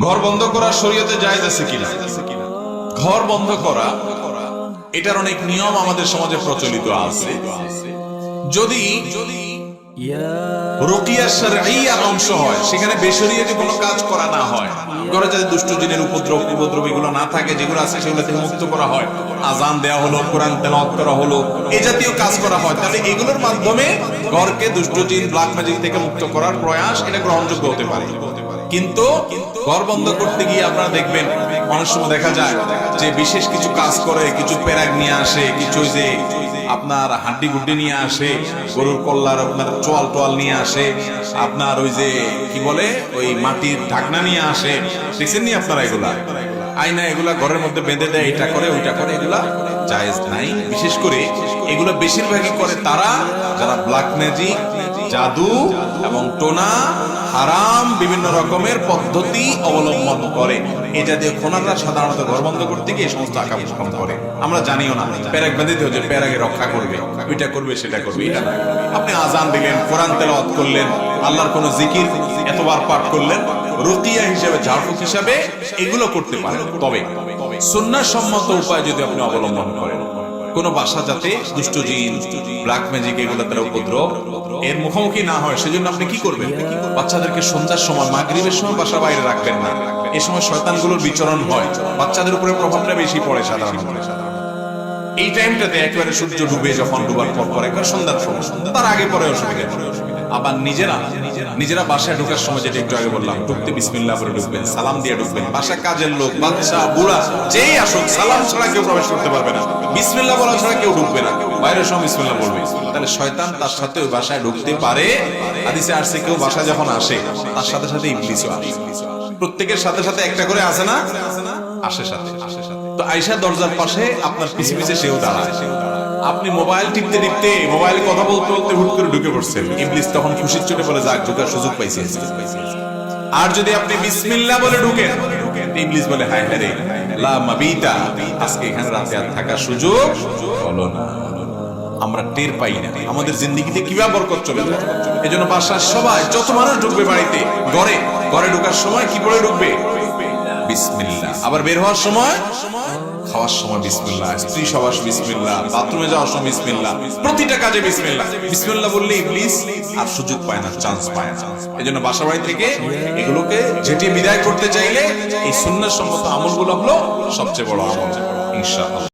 ঘর বন্ধ করা শরীয়তে জায়েজ আছে কিনা? ঘর বন্ধ করা এটার অনেক নিয়ম আমাদের সমাজে প্রচলিত আছে। যদি রুকিয়া শারঈয়ার অংশ হয়, সেখানে বেশরিয়াতে কোনো কাজ করা না হয়, ঘরে যাতে দুষ্ট জিনের উপদ্রব এগুলো না থাকে, যেগুলো আছে সেগুলো থেকে মুক্ত করা হয়, আজান দেওয়া হলো, কোরআন তেলাওয়াত করা হলো, এই জাতীয় কাজ করা হয়, তাহলে এগুলোর মাধ্যমে ঘরকে দুষ্ট জিন ব্ল্যাক ম্যাজিক থেকে মুক্ত করার প্রয়াস এটা গ্রহণযোগ্য হতে পারে। কিন্তু ঘর বন্ধ করতে গিয়ে আপনারা দেখবেন অনেক সময় দেখা যায় যে বিশেষ কিছু কাজ করে, কিছু পেরাক নিয়ে আসে, কিছু যে আপনার হাড্ডি গুড্ডি নিয়ে আসে, গরুর কল্লার আপনার টোয়াল নিয়ে আসে, আপনার ওই যে কি বলে ওই মাটির ঢাকনা নিয়ে আসে, দেখছেন নি আপনারা? এগুলা আয়না এগুলা ঘরের মধ্যে বেঁধে দেয়, এটা করে ওইটা করে, এগুলা জায়েজ নাই। বিশেষ করে এগুলো বেশিরভাগই করে তারা যারা ব্ল্যাক ম্যাজিক, জাদু এবং টোনা, হারাম বিভিন্ন রকমের পদ্ধতি অবলম্বন করে। এই জাতীয় খোনাররা সাধারণত ঘর বন্ধ করতে গিয়ে সমস্ত আকাম করে। আমরা জানিও না প্যারাক বেঁধে দিও যে প্যারাকে রক্ষা করবে, ওইটা করবে সেটা করবে, এটা না। আপনি আজান দিলেন, কোরআন তেলাওয়াত করলেন, আল্লাহর কোন জিকির এতবার পাঠ করলেন, রুকিয়া হিসেবে, ঝাড়ফুঁক হিসেবে এগুলো করতে পারেন। তবে সুন্নাহ সম্মত উপায় যদি আপনি অবলম্বন করেন, কোন বাসা যাতে দুষ্ট জিন, ব্ল্যাক ম্যাজিক এগুলো তারা উপদ্রব এর মুখোমুখি না হয়, সেজন্য আপনি কি করবেন? বাচ্চাদেরকে সন্ধ্যার সময়, মাগরিবের সময় বাসা বাইরে রাখবেন না। এই সময় শয়তানগুলোর বিচরণ হয়, বাচ্চাদের উপরে প্রভাবটা বেশি পড়ে সাধারণত। এই টাইমটাতে একেবারে সূর্য ডুবে, যখন ডুবার পর একবার সন্ধ্যার সময়, তার আগে পরে অসুবিধা। আবার নিজেরা বাসায় ঢোকার সময়, যেটা একটু আগে বললাম, ঢুকতে বিসমিল্লাহ বলে ঢুকবেন, সালাম দিয়ে ঢুকবেন। বাসা কাজের লোক, বাচ্চা, বুড়া যেই আসুক, সালাম ছাড়া কেউ প্রবেশ করতে পারবে না, বিসমিল্লাহ বলা ছাড়া কেউ ঢুকবে না। বাইরের সময় বিসমিল্লাহ বলবে, তাহলে শয়তান তার সাথে ওই বাসায় ঢুকতে পারে। হাদিসে আসছে কেউ বাসায় যখন আসে, তার সাথে সাথে ইবলিসও আসে। প্রত্যেকের সাথে সাথে একটা করে আসে না, আসে সাথে। তো আয়েশা দরজার পাশে আপনার পিছে পিছে সেও দাঁড়ায়। আপনি মোবাইল টিপতে টিপতে, মোবাইলে কথা বলতে বলতে হুট করে ঢুকে পড়ছেন, ইবলিস তখন খুশির চোটে বলে, যাক, ঢোকার সুযোগ পাইছি। আর যদি আপনি বিসমিল্লাহ বলে ঢুকেন, ইবলিস বলে, হায় হায় রে, লা মাবিতা, আজকে এখানে রাতে আর থাকার সুযোগ হলো না। আমরা টের পাই না আমাদের জিন্দেগিতে কিভাবে বরকত চলে যায়। এজন্য বাসার সবাই, যত মানুষ ঢুকবে বাড়িতে, ঘরে ঢোকার সময় কি বলে ঢুকবে? বিসমিল্লাহ। আবার বের হওয়ার সময়, খাওয়ার সময় বিসমিল্লাহ, স্ত্রী সবাস বিসমিল্লাহ, বাথরুমে যাওয়ার সময় বিসমিল্লাহ, প্রতিটা কাজে বিসমিল্লাহ। বিসমিল্লাহ বললে ইবলিস আর সুযোগ পায় না, চান্স পায় না। এজন্য বাসা বাড়ি থেকে এগুলোকে ঝেঁটিয়ে বিদায় করতে চাইলে এই সুন্নাহ সম্মত আমলগুলো হলো সবচেয়ে বড় আমল, ইনশাআল্লাহ।